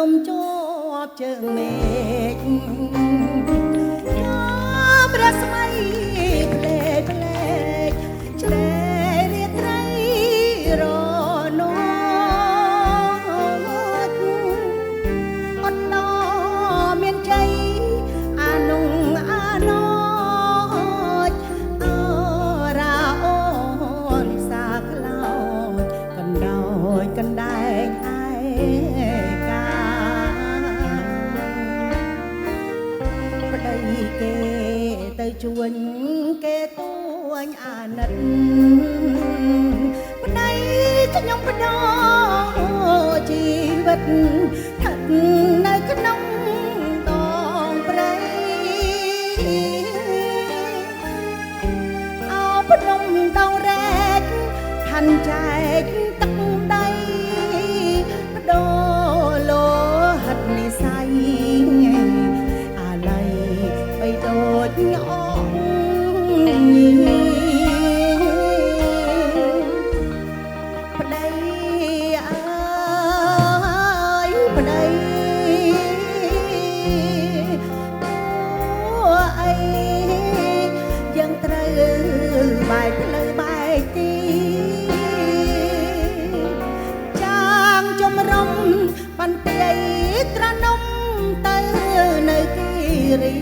มจบเจอเมฆน้ำรัศมีเพลกเพลกแฉลเรียดไรรอนดอดนอเมียนใจอานุงอานอยอาราโอนสาคลาวกันดอยกันได้គេទៅជួញគេទួញអាណិតប្តីខ្ញុំបដោជីវិតស្ថិតនៅក្នុងដងព្រៃអោភ្នំដងរែកខណ្ឌចែកទឹកដីបដោលោហិតនិស័យដូចអងប្តីអើយប្តីអូអីយ៉ាងត្រូវបែកផ្លូវបែកទីចាងចំរំបន្ទាយត្រនំទៅនៅគិរី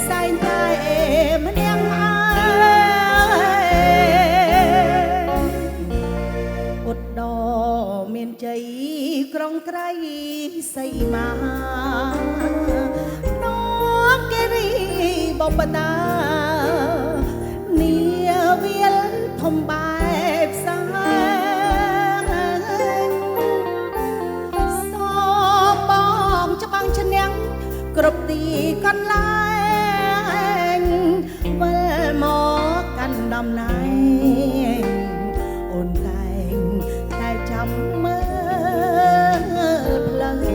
សែងតែម្នាក់អើយឧត្តរមានជ័យក្រុងក្រៃសីមានោមគិរីបបតានីវាលធំបែបសាសបងច្បាំងឈ្នះគ្រប់ទីកន្លែងវិលមកកាន់ដំណែងអូនតែងតែចាំមើលផ្លូវ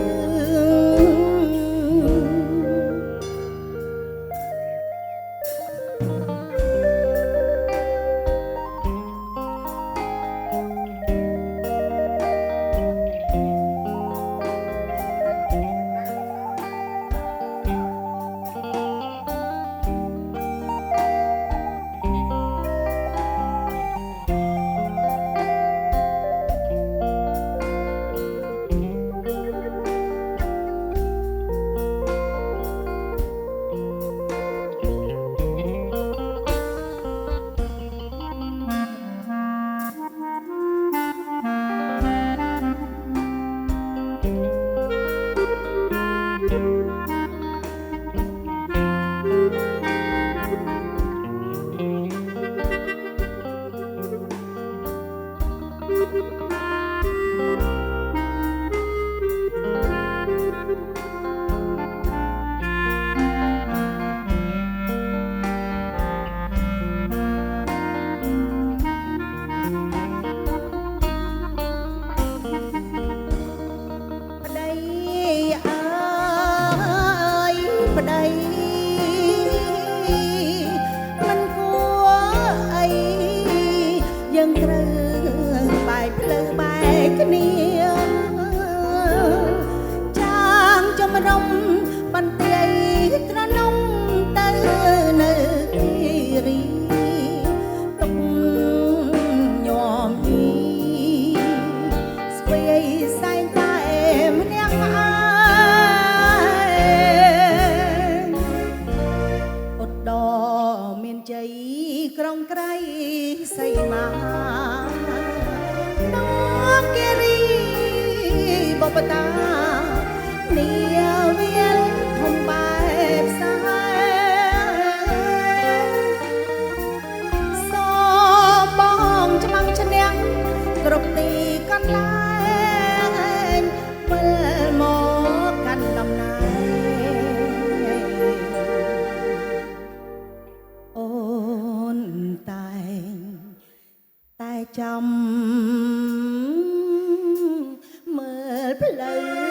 បន្ទាយត្រនំទៅនៅគិរីទុកញោមយីស្វ័យសែងតែម្នាក់អើយឧត្តរមានជ័យក្រុងក្រៃសីមានោមគិរីបបតានីវាលធំបែបសាសបងច្បាំងឈ្នះគ្រប់ទីកន្លែងវិលមកកាន់ដំណែងអូនតែចាំមើលផ្លូវ